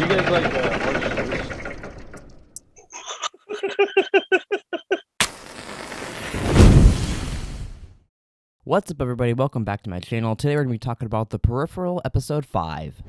guys like orange juice? What's up, everybody? Welcome back to my channel. Today we're going to be talking about the Peripheral episode 5.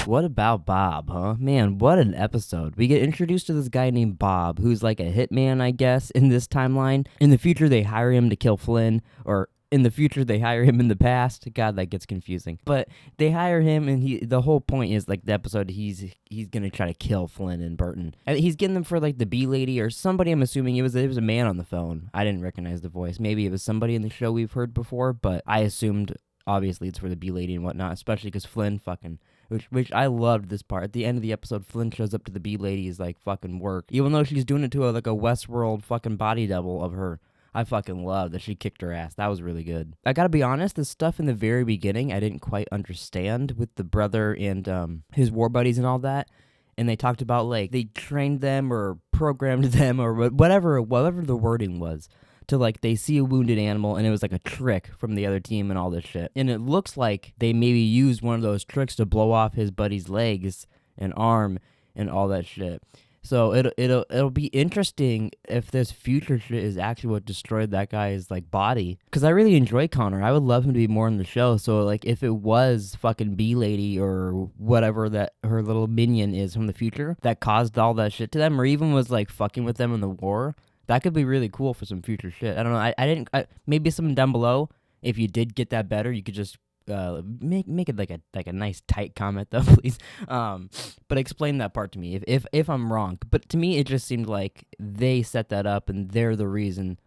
What about Bob, huh? Man, what an episode. We get introduced to this guy named Bob, who's like a hitman, I guess, in this timeline. In the future, they hire him to kill Flynne, or in the future, they hire him in the past. God, that gets confusing. But they hire him, and the whole point is, like, the episode, he's gonna try to kill Flynne and Burton. And he's getting them for, like, the bee lady or somebody. I'm assuming it was a man on the phone. I didn't recognize the voice. Maybe it was somebody in the show we've heard before, but I assumed, obviously, it's for the bee lady and whatnot, especially because Flynne fucking... Which I loved this part. At the end of the episode, Flynne shows up to the bee lady's, like, fucking work. Even though she's doing it to like a Westworld fucking body double of her. I fucking love that she kicked her ass. That was really good. I gotta be honest, the stuff in the very beginning I didn't quite understand with the brother and his war buddies and all that. And they talked about, like, they trained them or programmed them or whatever the wording was. To, like, they see a wounded animal, and it was like a trick from the other team and all this shit. And it looks like they maybe used one of those tricks to blow off his buddy's legs and arm and all that shit. So it'll be interesting if this future shit is actually what destroyed that guy's, like, body. Because I really enjoy Connor. I would love him to be more in the show. So, like, if it was fucking bee lady or whatever that her little minion is from the future that caused all that shit to them, or even was, like, fucking with them in the war... That could be really cool for some future shit. I don't know. Maybe someone down below, if you did get that better, you could just make it like a nice tight comment though, please. But explain that part to me if I'm wrong. But to me, it just seemed like they set that up and they're the reason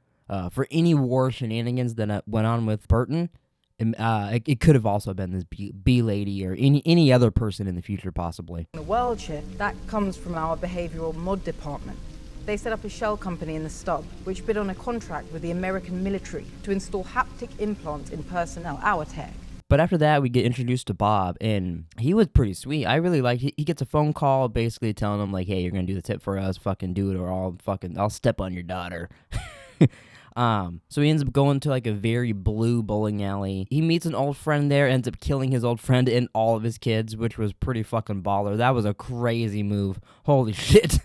for any war shenanigans that went on with Burton. It could have also been this bee lady or any other person in the future, possibly. The world shift that comes from our behavioral mod department. They set up a shell company in the stub, which bid on a contract with the American military to install haptic implants in personnel, our tech. But after that, we get introduced to Bob, and he was pretty sweet. I really liked it. He gets a phone call basically telling him, like, hey, you're going to do the tip for us, fucking do it, or I'll step on your daughter. So he ends up going to, like, a very blue bowling alley. He meets an old friend there, ends up killing his old friend and all of his kids, which was pretty fucking baller. That was a crazy move. Holy shit.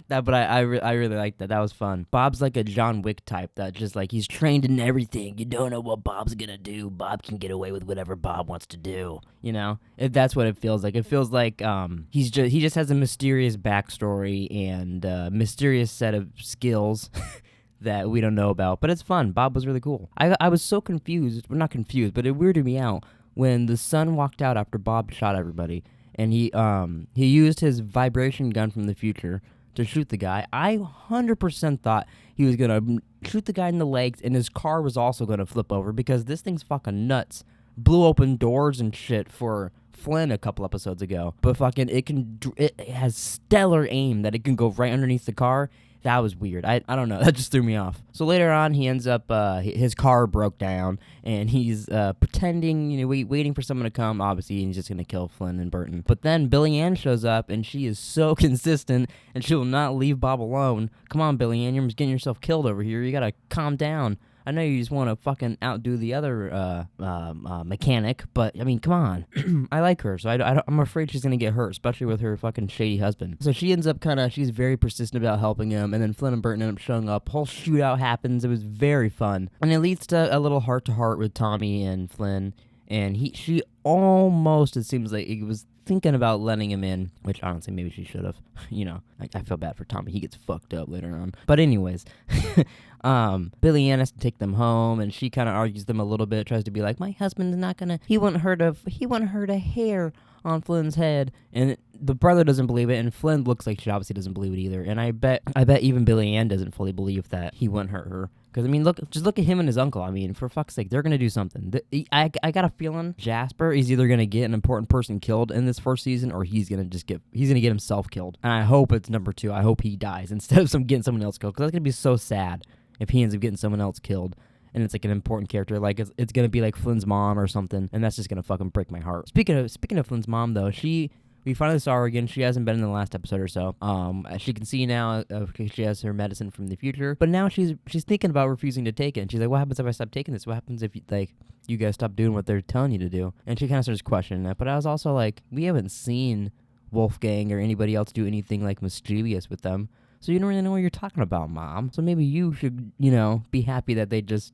But I really liked that. That was fun. Bob's like a John Wick type that just, like, he's trained in everything. You don't know what Bob's gonna do. Bob can get away with whatever Bob wants to do. You know? That's what it feels like. It feels like he just has a mysterious backstory and mysterious set of skills that we don't know about, but it's fun. Bob was really cool. I was so confused, well, not confused, but it weirded me out when the son walked out after Bob shot everybody, and he used his vibration gun from the future to shoot the guy. I 100% thought he was gonna shoot the guy in the legs, and his car was also gonna flip over because this thing's fucking nuts. Blew open doors and shit for Flynne a couple episodes ago, but fucking it has stellar aim that it can go right underneath the car. That was weird. I don't know. That just threw me off. So later on, he ends up, his car broke down, and he's pretending, waiting for someone to come. Obviously, he's just going to kill Flynne and Burton. But then Billy Ann shows up, and she is so consistent, and she will not leave Bob alone. Come on, Billy Ann, you're just getting yourself killed over here. You got to calm down. I know you just want to fucking outdo the other mechanic, but, I mean, come on. I like her, so I'm afraid she's going to get hurt, especially with her fucking shady husband. So she ends up she's very persistent about helping him, and then Flynne and Burton end up showing up. Whole shootout happens. It was very fun. And it leads to a little heart-to-heart with Tommy and Flynne, and she almost, it seems like, it was thinking about letting him in, which honestly maybe she should have. I feel bad for Tommy. He gets fucked up later on. But anyways, Billy Ann has to take them home, and she kind of argues them a little bit, tries to be like, my husband's not gonna, he wouldn't hurt a hair on Flynn's head, and the brother doesn't believe it, and Flynne looks like she obviously doesn't believe it either, and I bet even Billy Ann doesn't fully believe that he wouldn't hurt her. Because, I mean, look at him and his uncle. I mean, for fuck's sake, they're going to do something. I got a feeling Jasper is either going to get an important person killed in this first season, or he's going to get himself killed. And I hope it's number 2. I hope he dies instead of getting someone else killed. Because that's going to be so sad if he ends up getting someone else killed. And it's like an important character. Like, it's going to be like Flynn's mom or something. And that's just going to fucking break my heart. Speaking of Flynn's mom, though, she We finally saw her again. She hasn't been in the last episode or so. She can see now she has her medicine from the future, but now she's thinking about refusing to take it. And she's like, "What happens if I stop taking this? What happens if you guys stop doing what they're telling you to do?" And she kind of starts questioning that. But I was also like, we haven't seen Wolfgang or anybody else do anything like mischievous with them, so you don't really know what you're talking about, Mom. So maybe you should, be happy that they just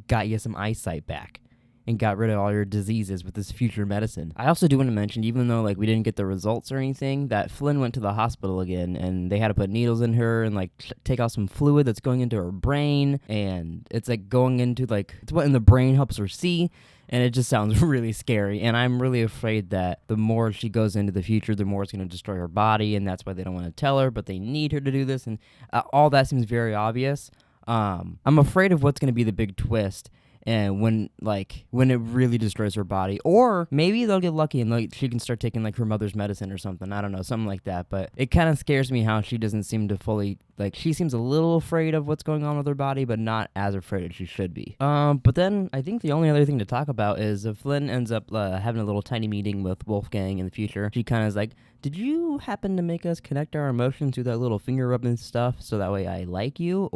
got you some eyesight back and got rid of all your diseases with this future medicine. I also do want to mention, even though we didn't get the results or anything, that Flynne went to the hospital again, and they had to put needles in her and take out some fluid that's going into her brain, and it's going into it's what in the brain helps her see. And it just sounds really scary. And I'm really afraid that the more she goes into the future, the more it's going to destroy her body. And that's why they don't want to tell her, but they need her to do this. And all that seems very obvious. I'm afraid of what's going to be the big twist. And when it really destroys her body. Or maybe they'll get lucky and she can start taking her mother's medicine or something. I don't know, something like that. But it kind of scares me how she doesn't seem to fully, she seems a little afraid of what's going on with her body, but not as afraid as she should be. But then I think the only other thing to talk about is Flynne ends up having a little tiny meeting with Wolfgang in the future. She kind of is like, "Did you happen to make us connect our emotions through that little finger rubbing stuff so that way I like you?"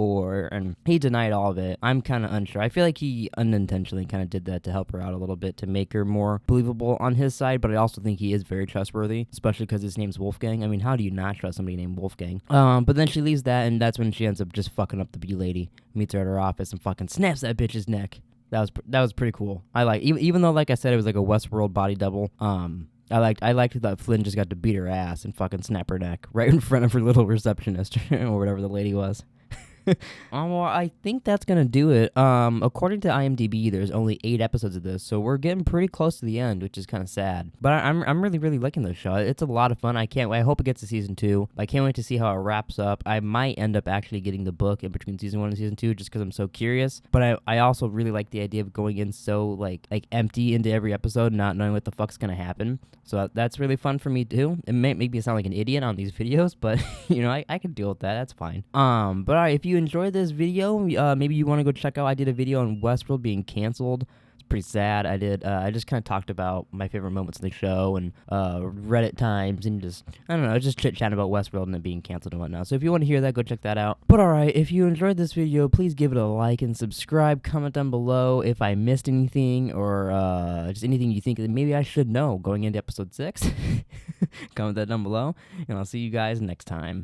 And he denied all of it. I'm kind of unsure. I feel like he unintentionally kind of did that to help her out a little bit, to make her more believable on his side, but I also think he is very trustworthy, especially because his name's Wolfgang. I mean, how do you not trust somebody named Wolfgang? But then she leaves that, and that's when she ends up just fucking up the bee lady, meets her at her office, and fucking snaps that bitch's neck. That was pretty cool. Even though, like I said, it was like a Westworld body double, I liked that Flynne just got to beat her ass and fucking snap her neck right in front of her little receptionist or whatever the lady was. Well, I think that's gonna do it. According to IMDb, there's only 8 episodes of this, so we're getting pretty close to the end, which is kind of sad. But I'm really, really liking this show. It's a lot of fun. I hope it gets to season 2. I can't wait to see how it wraps up. I might end up actually getting the book in between season 1 and season 2, just because I'm so curious. But I also really like the idea of going in so like empty into every episode, not knowing what the fuck's gonna happen. So that's really fun for me too. It may make me sound like an idiot on these videos, but I can deal with that. That's fine. But all right, if you enjoyed this video, maybe you want to go check out, I did a video on Westworld being canceled. It's pretty sad. I just kind of talked about my favorite moments in the show and Reddit times and just chit-chatting about Westworld and it being canceled and whatnot. So if you want to hear that, go check that out. But alright, if you enjoyed this video, please give it a like and subscribe. Comment down below if I missed anything or just anything you think that maybe I should know going into episode 6. Comment that down below, and I'll see you guys next time.